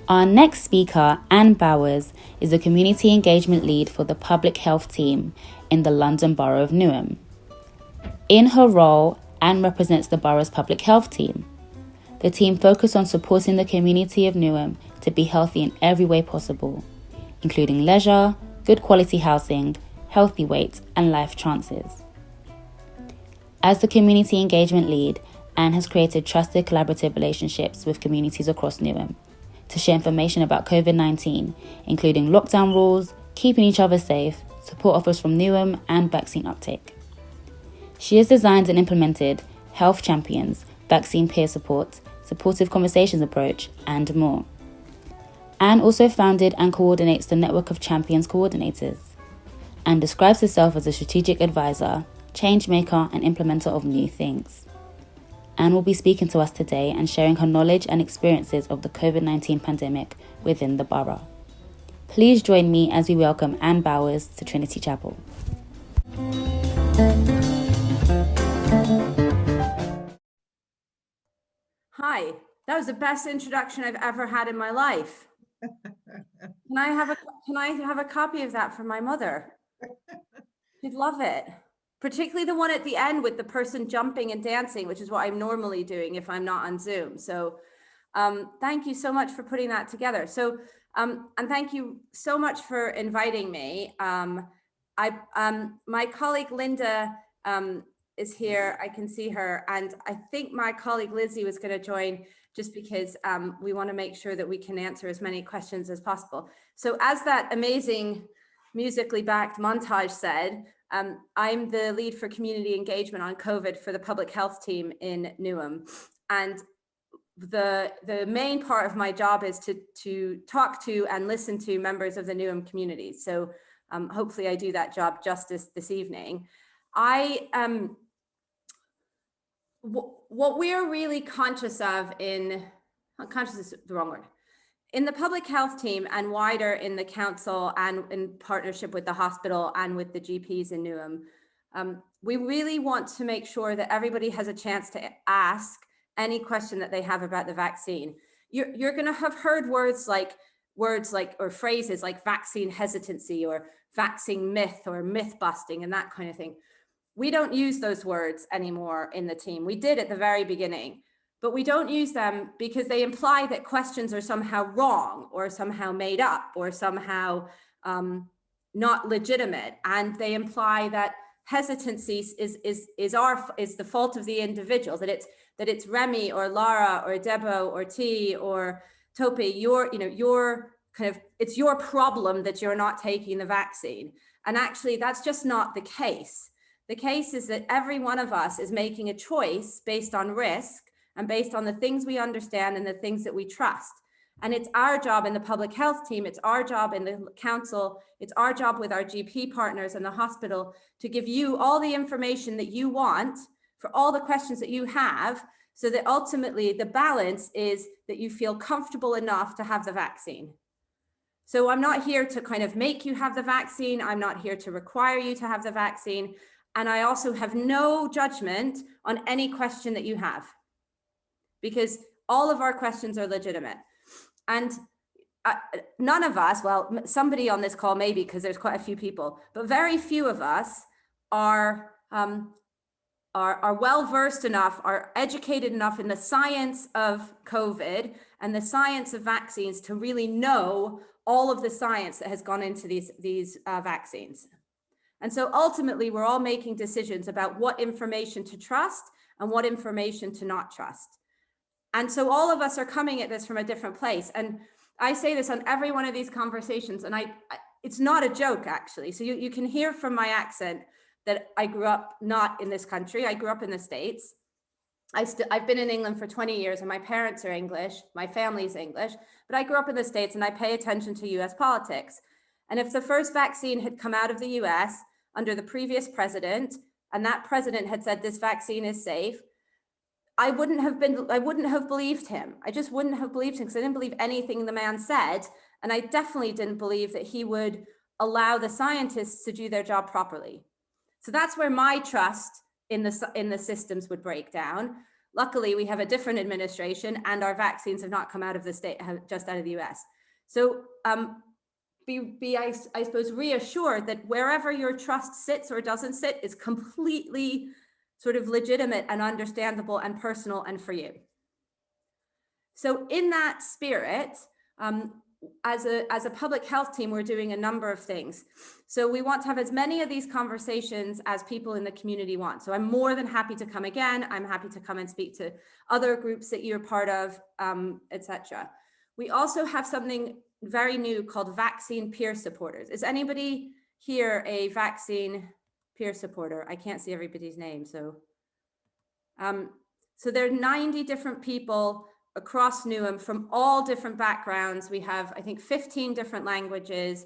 Our next speaker, Anne Bowers, is a community engagement lead for the public health team in the London Borough of Newham. In her role, Anne represents the borough's public health team. The team focus on supporting the community of Newham to be healthy in every way possible, including leisure, good quality housing, healthy weight, and life chances. As the community engagement lead, Anne has created trusted collaborative relationships with communities across Newham to share information about COVID-19, including lockdown rules, keeping each other safe, support offers from Newham, and vaccine uptake. She has designed and implemented health champions, vaccine peer support, supportive conversations approach, and more. Anne also founded and coordinates the network of champions coordinators, and describes herself as a strategic advisor, change maker, and implementer of new things. Anne will be speaking to us today and sharing her knowledge and experiences of the COVID-19 pandemic within the borough. Please join me as we welcome Anne Bowers to Trinity Chapel. Hi, that was the best introduction I've ever had in my life. Can I have a copy of that for my mother? She'd love it. Particularly the one at the end with the person jumping and dancing, which is what I'm normally doing if I'm not on Zoom. So thank you so much for putting that together. So, and thank you so much for inviting me. My colleague Linda is here. I can see her. And I think my colleague Lizzie was going to join just because we want to make sure that we can answer as many questions as possible. So as that amazing musically backed montage said, I'm the lead for community engagement on COVID for the public health team in Newham. And the main part of my job is to talk to and listen to members of the Newham community. So hopefully I do that job justice this evening. What we're really conscious of conscious is the wrong word, in the public health team and wider in the council and in partnership with the hospital and with the GPs in Newham, we really want to make sure that everybody has a chance to ask any question that they have about the vaccine. You're going to have heard words like or phrases like vaccine hesitancy or vaccine myth or myth busting and that kind of thing. We don't use those words anymore in the team. We did at the very beginning, but we don't use them because they imply that questions are somehow wrong or somehow made up or somehow not legitimate. And they imply that hesitancy is the fault of the individual, that it's Remy or Lara or Debo or T or Topi, it's your problem that you're not taking the vaccine. And actually that's just not the case. The case is that every one of us is making a choice based on risk and based on the things we understand and the things that we trust. And it's our job in the public health team, it's our job in the council, it's our job with our GP partners in the hospital to give you all the information that you want for all the questions that you have, so that ultimately the balance is that you feel comfortable enough to have the vaccine. So I'm not here to kind of make you have the vaccine. I'm not here to require you to have the vaccine. And I also have no judgment on any question that you have, because all of our questions are legitimate. And none of us, well, somebody on this call maybe, because there's quite a few people, but very few of us are well-versed enough, are educated enough in the science of COVID and the science of vaccines to really know all of the science that has gone into these vaccines. And so ultimately, we're all making decisions about what information to trust and what information to not trust. And so all of us are coming at this from a different place. And I say this on every one of these conversations, and it's not a joke, actually. So you can hear from my accent that I grew up not in this country. I grew up in the States. I've been in England for 20 years, and my parents are English. My family's English. But I grew up in the States, and I pay attention to US politics. And if the first vaccine had come out of the US under the previous president, and that president had said this vaccine is safe, I wouldn't have believed him. I just wouldn't have believed him, because I didn't believe anything the man said. And I definitely didn't believe that he would allow the scientists to do their job properly. So that's where my trust in the systems would break down. Luckily, we have a different administration and our vaccines have not come out of the state, just out of the US. So I suppose, reassured that wherever your trust sits or doesn't sit is completely sort of legitimate and understandable and personal and for you. So in that spirit, as a public health team, we're doing a number of things. So we want to have as many of these conversations as people in the community want. So I'm more than happy to come again. I'm happy to come and speak to other groups that you're part of, etc. We also have something very new called vaccine peer supporters. Is anybody here a vaccine peer supporter? I can't see everybody's name. So there are 90 different people across Newham from all different backgrounds. We have, I think, 15 different languages,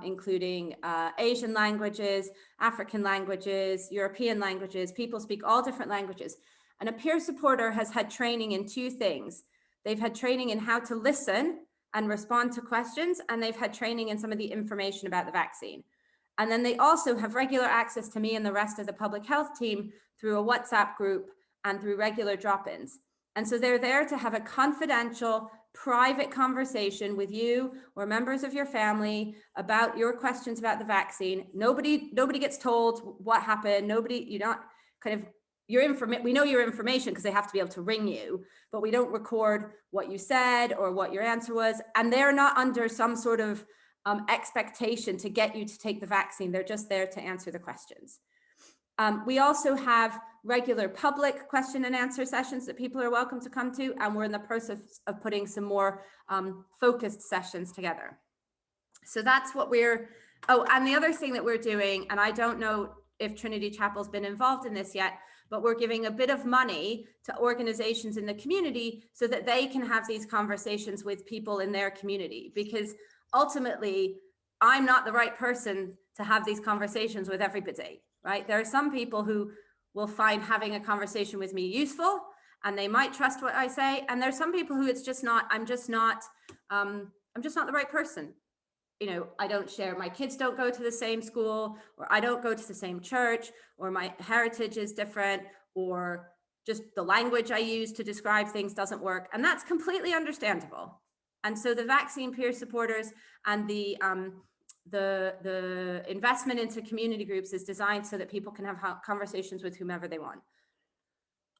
including Asian languages, African languages, European languages. People speak all different languages. And a peer supporter has had training in two things. They've had training in how to listen and respond to questions, and they've had training in some of the information about the vaccine. And then they also have regular access to me and the rest of the public health team through a WhatsApp group and through regular drop-ins. And so they're there to have a confidential, private conversation with you or members of your family about your questions about the vaccine. Nobody gets told what happened. You're not kind of, we know your information because they have to be able to ring you, but we don't record what you said or what your answer was. And they're not under some sort of expectation to get you to take the vaccine. They're just there to answer the questions. We also have regular public question and answer sessions that people are welcome to come to, and we're in the process of putting some more focused sessions together. So that's what and the other thing that we're doing, and I don't know if Trinity Chapel's been involved in this yet, but we're giving a bit of money to organizations in the community so that they can have these conversations with people in their community, because ultimately, I'm not the right person to have these conversations with everybody, right? There are some people who will find having a conversation with me useful and they might trust what I say. And there's some people who it's just not, I'm just not the right person. You know, I don't share, my kids don't go to the same school, or I don't go to the same church, or my heritage is different, or just the language I use to describe things doesn't work. And that's completely understandable. And so the vaccine peer supporters and the investment into community groups is designed so that people can have conversations with whomever they want.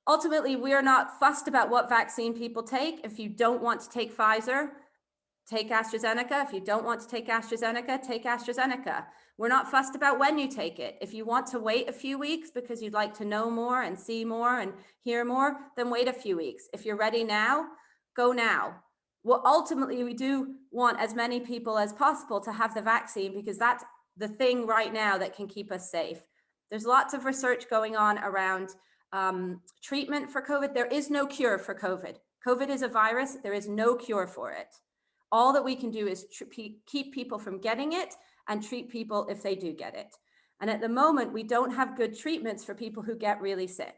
Ultimately, we are not fussed about what vaccine people take. If you don't want to take Pfizer, take AstraZeneca. If you don't want to take AstraZeneca, take AstraZeneca. We're not fussed about when you take it. If you want to wait a few weeks because you'd like to know more and see more and hear more, then wait a few weeks. If you're ready now, go now. Well, ultimately, we do want as many people as possible to have the vaccine, because that's the thing right now that can keep us safe. There's lots of research going on around treatment for COVID. There is no cure for COVID. COVID is a virus. There is no cure for it. All that we can do is keep people from getting it and treat people if they do get it. And at the moment, we don't have good treatments for people who get really sick.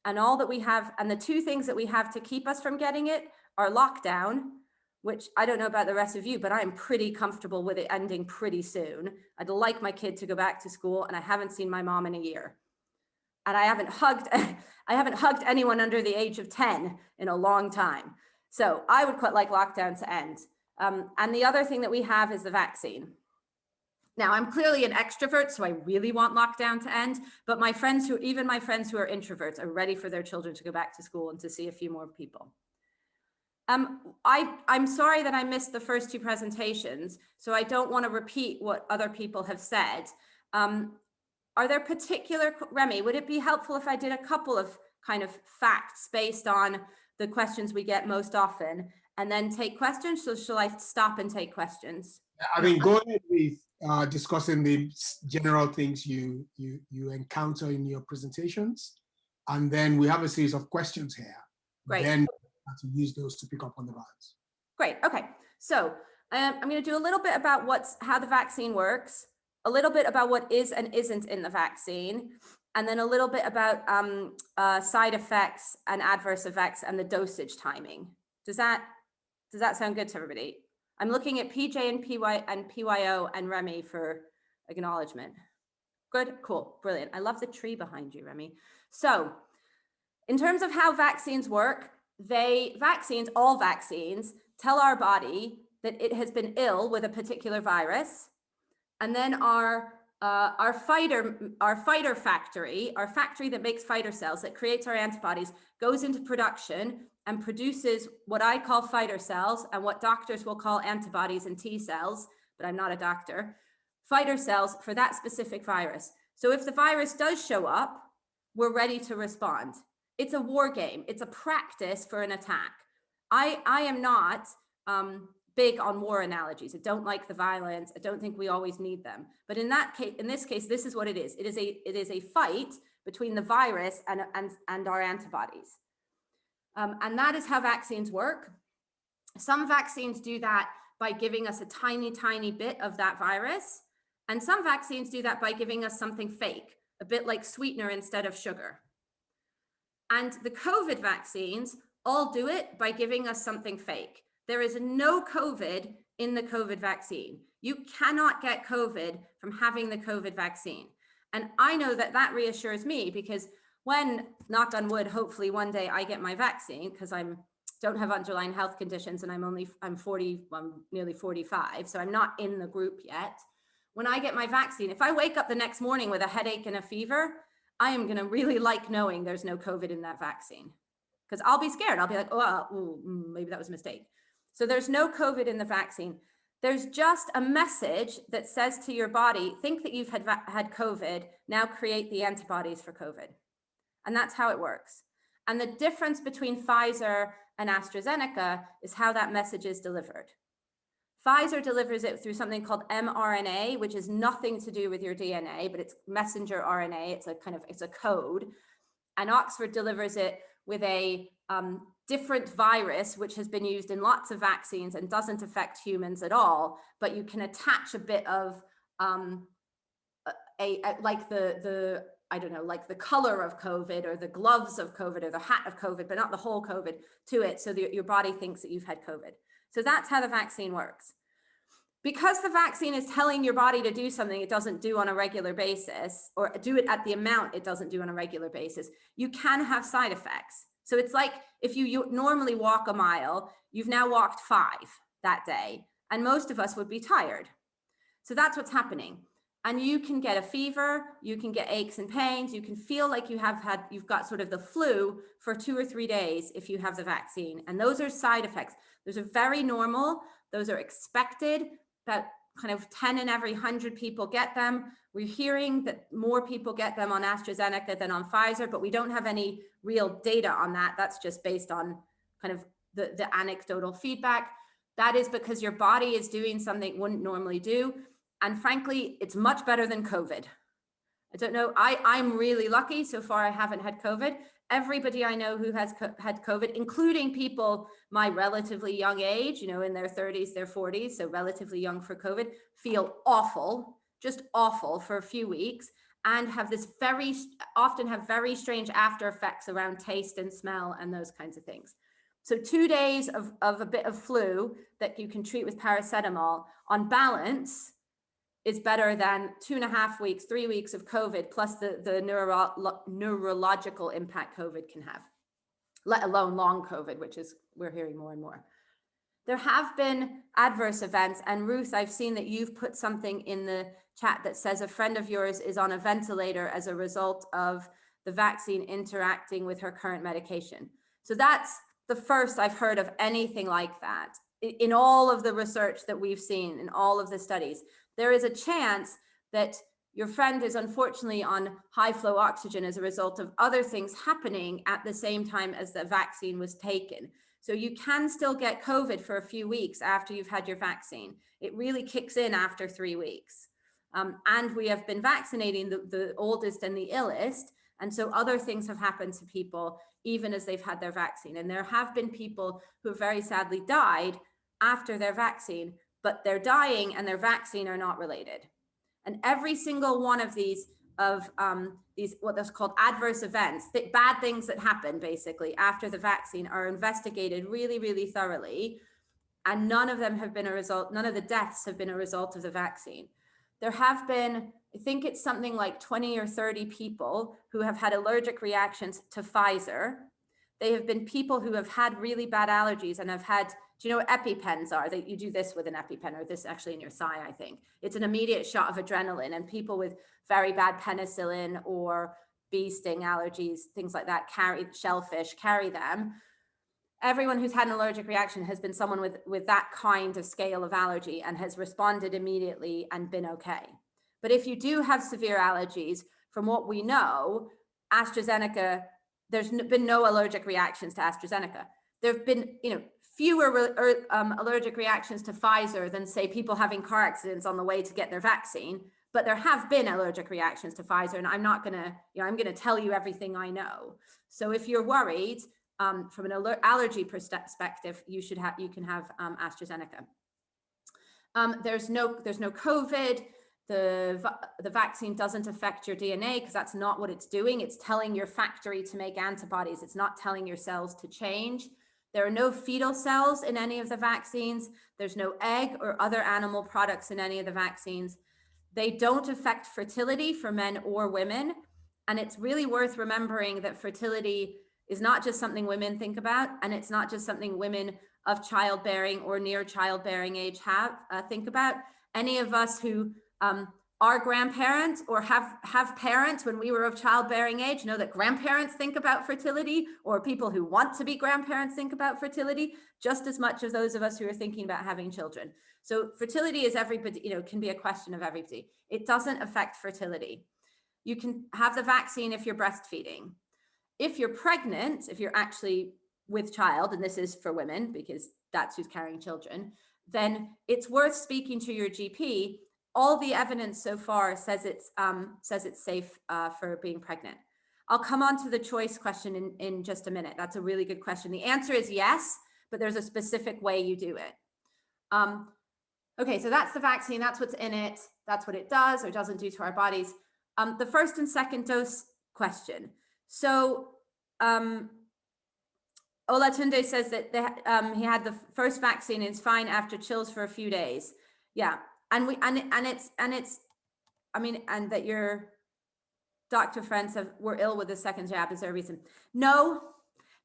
And all that we have, and the two things that we have to keep us from getting it are lockdown, which I don't know about the rest of you, but I'm pretty comfortable with it ending pretty soon. I'd like my kid to go back to school, and I haven't seen my mom in a year. And I haven't hugged anyone under the age of 10 in a long time. So I would quite like lockdown to end. And the other thing that we have is the vaccine. Now, I'm clearly an extrovert, so I really want lockdown to end, but even my friends who are introverts are ready for their children to go back to school and to see a few more people. I'm sorry that I missed the first two presentations, so I don't want to repeat what other people have said. Are there particular, Remy, would it be helpful if I did a couple of kind of facts based on the questions we get most often, and then take questions? So shall I stop and take questions? I mean, go ahead with discussing the general things you encounter in your presentations, and then we have a series of questions here. Great. Then to use those to pick up on the vibes. Great. Okay. So I'm going to do a little bit about how the vaccine works, a little bit about what is and isn't in the vaccine, and then a little bit about side effects and adverse effects and the dosage timing. Does that sound good to everybody? I'm looking at PJ and PYO and Remy for acknowledgement. Good, cool, brilliant. I love the tree behind you, Remy. So In terms of how vaccines work, all vaccines tell our body that it has been ill with a particular virus, and then our fighter factory, our factory that makes fighter cells, that creates our antibodies, goes into production and produces what I call fighter cells and what doctors will call antibodies and T cells, but I'm not a doctor, fighter cells for that specific virus. So if the virus does show up, we're ready to respond. It's a war game. It's a practice for an attack. I am not big on war analogies. I don't like the violence. I don't think we always need them. But in this case, this is what it is. It is a fight between the virus and our antibodies. And that is how vaccines work. Some vaccines do that by giving us a tiny, tiny bit of that virus. And some vaccines do that by giving us something fake, a bit like sweetener instead of sugar. And the COVID vaccines all do it by giving us something fake. There is no COVID in the COVID vaccine. You cannot get COVID from having the COVID vaccine. And I know that that reassures me, because when, knock on wood, hopefully one day I get my vaccine, because I don't have underlying health conditions and I'm 40, I'm nearly 45, so I'm not in the group yet. When I get my vaccine, if I wake up the next morning with a headache and a fever, I am going to really like knowing there's no COVID in that vaccine, because I'll be scared. I'll be like, maybe that was a mistake. So there's no COVID in the vaccine. There's just a message that says to your body, think that you've had COVID, now create the antibodies for COVID. And that's how it works. And the difference between Pfizer and AstraZeneca is how that message is delivered. Pfizer delivers it through something called mRNA, which is nothing to do with your DNA, but it's messenger RNA. It's a code. And Oxford delivers it with a different virus, which has been used in lots of vaccines and doesn't affect humans at all, but you can attach a bit of like the color of COVID or the gloves of COVID or the hat of COVID, but not the whole COVID to it, so that your body thinks that you've had COVID. So that's how the vaccine works. Because the vaccine is telling your body to do something it doesn't do on a regular basis, or do it at the amount it doesn't do on a regular basis, you can have side effects. So it's like if you normally walk a mile, you've now walked 5 that day, and most of us would be tired. So that's what's happening. And you can get a fever, you can get aches and pains, you can feel like you've got sort of the flu for 2 or 3 days if you have the vaccine. And those are side effects. Those are very normal. Those are expected. About kind of 10 in every 100 people get them. We're hearing that more people get them on AstraZeneca than on Pfizer, but we don't have any real data on that. That's just based on kind of the anecdotal feedback. That is because your body is doing something it wouldn't normally do. And frankly, it's much better than COVID. I don't know. I'm really lucky. So far, I haven't had COVID. Everybody I know who has had COVID, including people my relatively young age, in their 30s, their 40s, so relatively young for COVID, feel awful, just awful for a few weeks, and often have very strange after effects around taste and smell and those kinds of things. So 2 days of a bit of flu that you can treat with paracetamol, on balance, is better than 2.5 weeks, 3 weeks of COVID, plus the neurological impact COVID can have, let alone long COVID, which is, we're hearing more and more. There have been adverse events, and Ruth, I've seen that you've put something in the chat that says a friend of yours is on a ventilator as a result of the vaccine interacting with her current medication. So that's the first I've heard of anything like that. In all of the research that we've seen, in all of the studies, there is a chance that your friend is unfortunately on high flow oxygen as a result of other things happening at the same time as the vaccine was taken. So you can still get COVID for a few weeks after you've had your vaccine. It really kicks in after 3 weeks. And we have been vaccinating the oldest and the illest. And so other things have happened to people even as they've had their vaccine. And there have been people who have very sadly died after their vaccine, but their dying and their vaccine are not related. And every single one of these what is called adverse events, bad things that happen basically after the vaccine, are investigated really, really thoroughly. And none of them have been none of the deaths have been a result of the vaccine. There have been I think it's something like 20 or 30 people who have had allergic reactions to Pfizer. They have been people who have had really bad allergies and have had, do you know what EpiPens are? That you do this with an EpiPen, or this actually in your thigh, I think. It's an immediate shot of adrenaline, and people with very bad penicillin or bee sting allergies, things like that, shellfish, carry them. Everyone who's had an allergic reaction has been someone with that kind of scale of allergy and has responded immediately and been okay. But if you do have severe allergies, from what we know, AstraZeneca, there's been no allergic reactions to AstraZeneca. There have been, fewer allergic reactions to Pfizer than, say, people having car accidents on the way to get their vaccine. But there have been allergic reactions to Pfizer, and I'm not gonna, I'm gonna tell you everything I know. So if you're worried, from an allergy perspective, you can have AstraZeneca. There's no COVID. The vaccine doesn't affect your DNA because that's not what it's doing. It's telling your factory to make antibodies. It's not telling your cells to change. There are no fetal cells in any of the vaccines. There's no egg or other animal products in any of the vaccines. They don't affect fertility for men or women. And it's really worth remembering that fertility is not just something women think about, and it's not just something women of childbearing or near childbearing age think about. Any of us who are grandparents or have parents when we were of childbearing age know that grandparents think about fertility, or people who want to be grandparents think about fertility just as much as those of us who are thinking about having children. So fertility is everybody, can be a question of everybody. It doesn't affect fertility. You can have the vaccine if you're breastfeeding. If you're pregnant, if you're actually with child, and this is for women because that's who's carrying children, then it's worth speaking to your GP. All the evidence so far says it's safe for being pregnant. I'll come on to the choice question in just a minute. That's a really good question. The answer is yes, but there's a specific way you do it. Okay, so that's the vaccine. That's what's in it. That's what it does or doesn't do to our bodies. The first and second dose question. So Olatunde says that he had the first vaccine and is fine after chills for a few days. Yeah, and that your doctor friends were ill with the second jab. Is there a reason? No,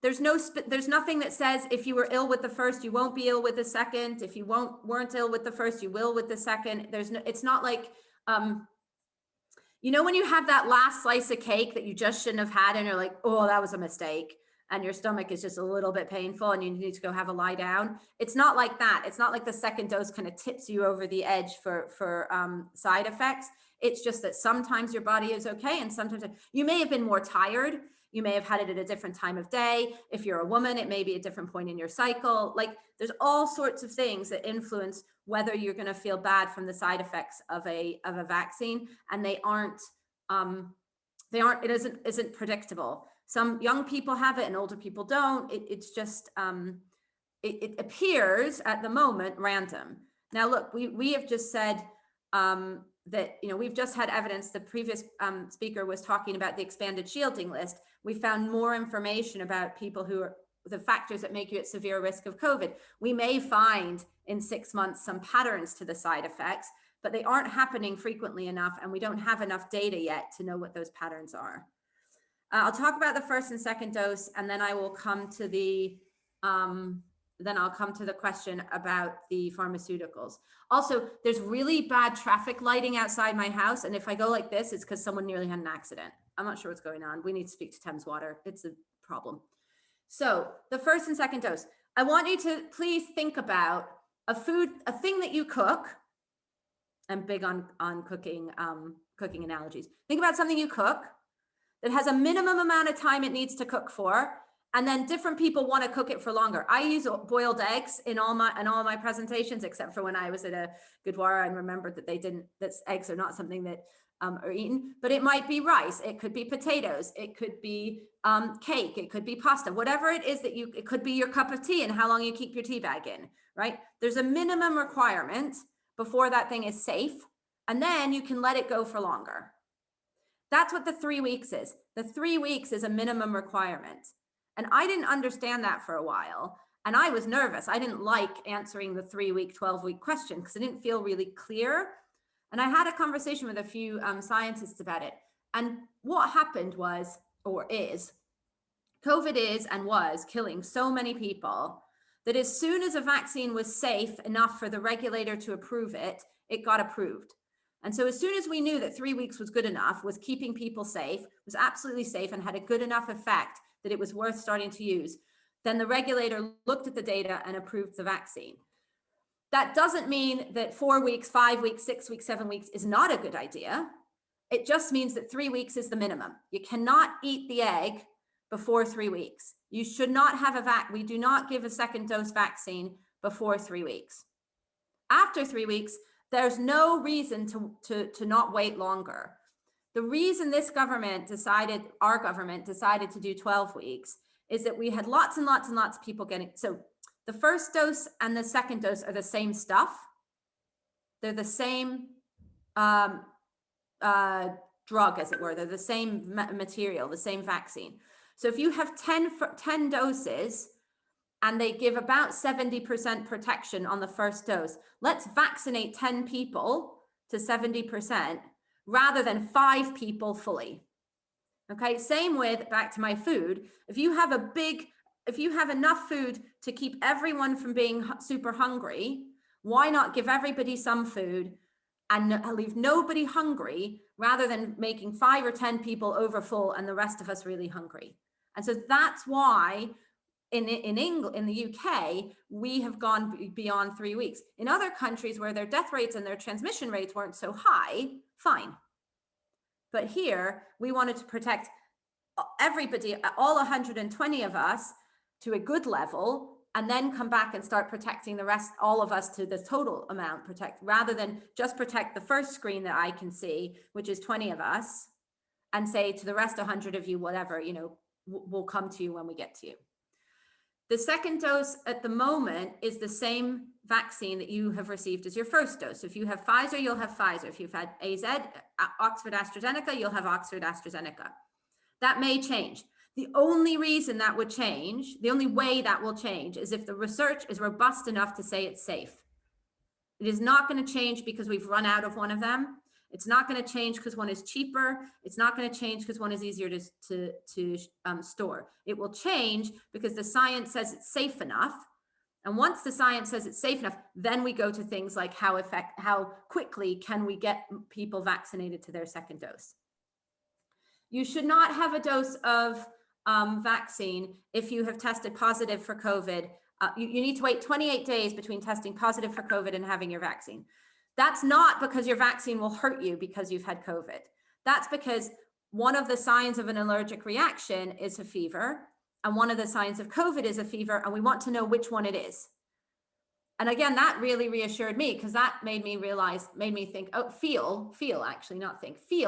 there's nothing that says if you were ill with the first, you won't be ill with the second. If you weren't ill with the first, you will with the second. It's not like, when you have that last slice of cake that you just shouldn't have had and you're like, oh, that was a mistake, and your stomach is just a little bit painful and you need to go have a lie down. It's not like that. It's not like the second dose kind of tips you over the edge for side effects. It's just that sometimes your body is okay and sometimes you may have been more tired. You may have had it at a different time of day. If you're a woman, it may be a different point in your cycle. Like, there's all sorts of things that influence whether you're going to feel bad from the side effects of a vaccine, and it isn't predictable. Some young people have it and older people don't. It's just it appears at the moment random. Now, look, we have just said that we've just had evidence. The previous speaker was talking about the expanded shielding list. We found more information about people who are the factors that make you at severe risk of COVID. We may find in 6 months some patterns to the side effects, but they aren't happening frequently enough, and we don't have enough data yet to know what those patterns are. I'll talk about the first and second dose, and then I will come to the question about the pharmaceuticals. Also, there's really bad traffic lighting outside my house, and if I go like this, it's because someone nearly had an accident. I'm not sure what's going on. We need to speak to Thames Water. It's a problem. So the first and second dose. I want you to please think about a thing that you cook. I'm big on cooking analogies. Think about something you cook that has a minimum amount of time it needs to cook for, and then different people want to cook it for longer. I use boiled eggs in all my presentations, except for when I was at a Gurdwara and remembered that eggs are not something that are eaten. But it might be rice, it could be potatoes, it could be cake, it could be pasta, whatever it is it could be your cup of tea and how long you keep your tea bag in, right? There's a minimum requirement before that thing is safe, and then you can let it go for longer. That's what the 3 weeks is. The 3 weeks is a minimum requirement. And I didn't understand that for a while. And I was nervous. I didn't like answering the 3-week, 12-week question because it didn't feel really clear. And I had a conversation with a few scientists about it. And what happened was, or is, COVID is and was killing so many people that as soon as a vaccine was safe enough for the regulator to approve it, it got approved. And so as soon as we knew that 3 weeks was good enough, was keeping people safe, was absolutely safe and had a good enough effect that it was worth starting to use, then the regulator looked at the data and approved the vaccine. That doesn't mean that 4 weeks, 5 weeks, 6 weeks, 7 weeks is not a good idea. It just means that 3 weeks is the minimum. You cannot eat the egg before 3 weeks. You should not have we do not give a second dose vaccine before 3 weeks. After 3 weeks, there's no reason to not wait longer. The reason this government decided, our government decided to do 12 weeks is that we had lots and lots and lots of people getting, so the first dose and the second dose are the same stuff. They're the same drug, as it were. They're the same material, the same vaccine. So if you have 10 doses and they give about 70% protection on the first dose, let's vaccinate 10 people to 70% rather than 5 people fully. Okay, same with, back to my food. If you have enough food to keep everyone from being super hungry, why not give everybody some food and leave nobody hungry rather than making 5 or 10 people overfull and the rest of us really hungry? And so that's why in England, in the UK, we have gone beyond 3 weeks. In other countries where their death rates and their transmission rates weren't so high, fine. But here, we wanted to protect everybody, all 120 of us, to a good level, and then come back and start protecting the rest, all of us, to the total amount rather than just protect the first screen that I can see, which is 20 of us, and say to the rest 100 of you, whatever, we'll come to you when we get to you. The second dose at the moment is the same vaccine that you have received as your first dose. So if you have Pfizer, you'll have Pfizer. If you've had AZ, Oxford AstraZeneca, you'll have Oxford AstraZeneca. That may change. The only reason that would change, the only way that will change, is if the research is robust enough to say it's safe. It is not going to change because we've run out of one of them. It's not going to change because one is cheaper. It's not going to change because one is easier to store. It will change because the science says it's safe enough. And once the science says it's safe enough, then we go to things like how quickly can we get people vaccinated to their second dose. You should not have a dose of vaccine if you have tested positive for COVID. You need to wait 28 days between testing positive for COVID and having your vaccine. That's not because your vaccine will hurt you because you've had COVID. That's because one of the signs of an allergic reaction is a fever, and one of the signs of COVID is a fever, and we want to know which one it is. And again, that really reassured me, because that made me think, feel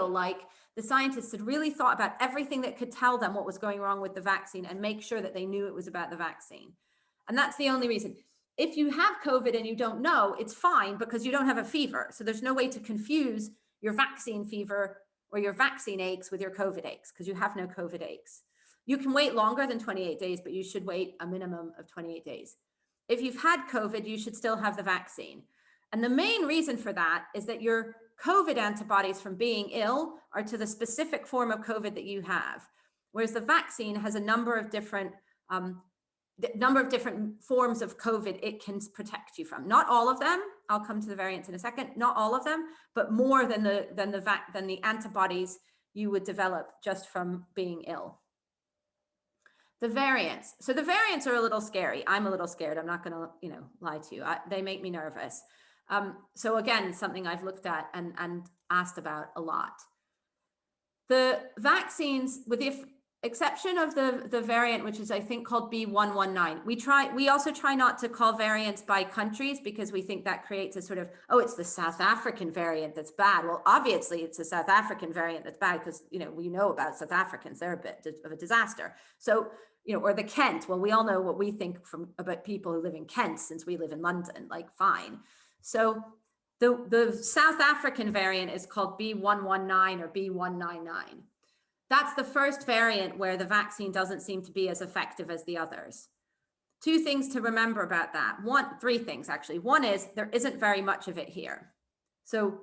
like the scientists had really thought about everything that could tell them what was going wrong with the vaccine and make sure that they knew it was about the vaccine. And that's the only reason. If you have COVID and you don't know, it's fine because you don't have a fever. So there's no way to confuse your vaccine fever or your vaccine aches with your COVID aches, because you have no COVID aches. You can wait longer than 28 days, but you should wait a minimum of 28 days. If you've had COVID, you should still have the vaccine. And the main reason for that is that your COVID antibodies from being ill are to the specific form of COVID that you have, whereas the vaccine has a number of different forms of COVID it can protect you from. Not all of them. I'll come to the variants in a second. Not all of them, but more than the antibodies you would develop just from being ill. The variants. So the variants are a little scary. I'm a little scared. I'm not going to, lie to you. They make me nervous. So again, something I've looked at and asked about a lot. The vaccines, with the exception of the variant, which is I think called B119, we also try not to call variants by countries, because we think that creates a sort of, it's the South African variant that's bad. Well, obviously it's the South African variant that's bad, because we know about South Africans, they're a bit of a disaster. So or the Kent, well, we all know what we think about people who live in Kent, since we live in London, fine. So the South African variant is called B119 or B199. That's the first variant where the vaccine doesn't seem to be as effective as the others. 2 things to remember about that. 3 things, actually. One is there isn't very much of it here. So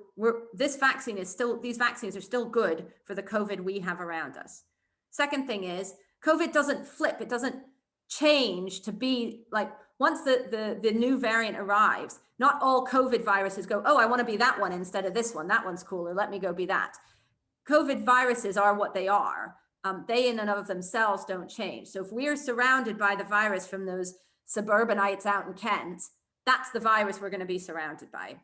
these vaccines are still good for the COVID we have around us. Second thing is COVID doesn't flip. It doesn't change to be like, once the new variant arrives, not all COVID viruses go, oh, I want to be that one instead of this one. That one's cooler. Let me go be that. COVID viruses are what they are. They in and of themselves don't change. So if we are surrounded by the virus from those suburbanites out in Kent, that's the virus we're going to be surrounded by.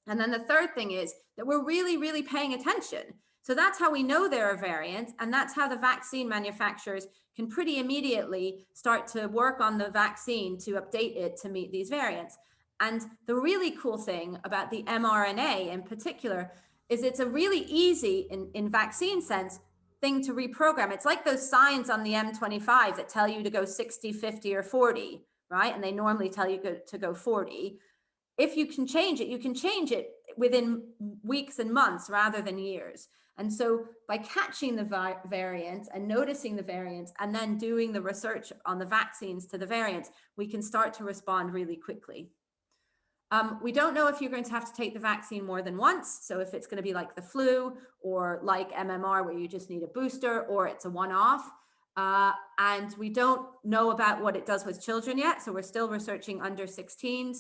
And then the third thing is that we're really, really paying attention. So that's how we know there are variants, and that's how the vaccine manufacturers can pretty immediately start to work on the vaccine to update it to meet these variants. And the really cool thing about the mRNA in particular is it's a really easy, in vaccine sense, thing to reprogram. It's like those signs on the M25 that tell you to go 60, 50, or 40, right? And they normally tell you to go 40. If you can change it, you can change it within weeks and months rather than years. And so by catching the variants and noticing the variants and then doing the research on the vaccines to the variants, we can start to respond really quickly. We don't know if you're going to have to take the vaccine more than once. So if it's going to be like the flu or like MMR, where you just need a booster, or it's a one-off. And we don't know about what it does with children yet. So we're still researching under 16s.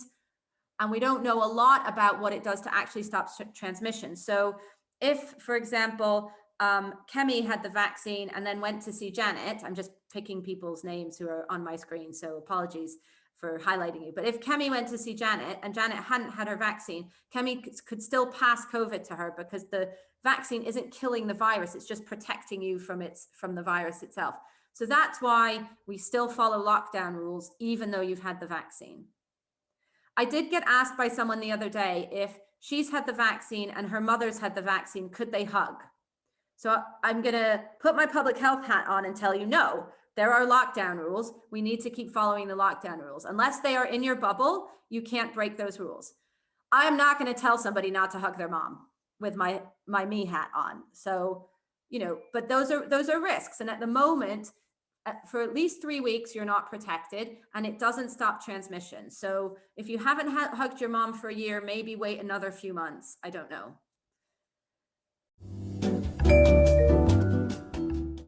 And we don't know a lot about what it does to actually stop transmission. So if, for example, Kemi had the vaccine and then went to see Janet, I'm just picking people's names who are on my screen, so apologies for highlighting you. But if Kemi went to see Janet and Janet hadn't had her vaccine, Kemi could still pass COVID to her because the vaccine isn't killing the virus, it's just protecting you from the virus itself. So that's why we still follow lockdown rules, even though you've had the vaccine. I did get asked by someone the other day if she's had the vaccine and her mother's had the vaccine, could they hug? So I'm going to put my public health hat on and tell you, no, there are lockdown rules. We need to keep following the lockdown rules. Unless they are in your bubble, you can't break those rules. I am not going to tell somebody not to hug their mom with my me hat on. So, but those are risks. And at the moment, for at least 3 weeks, you're not protected, and it doesn't stop transmission. So if you haven't hugged your mom for a year, maybe wait another few months. I don't know.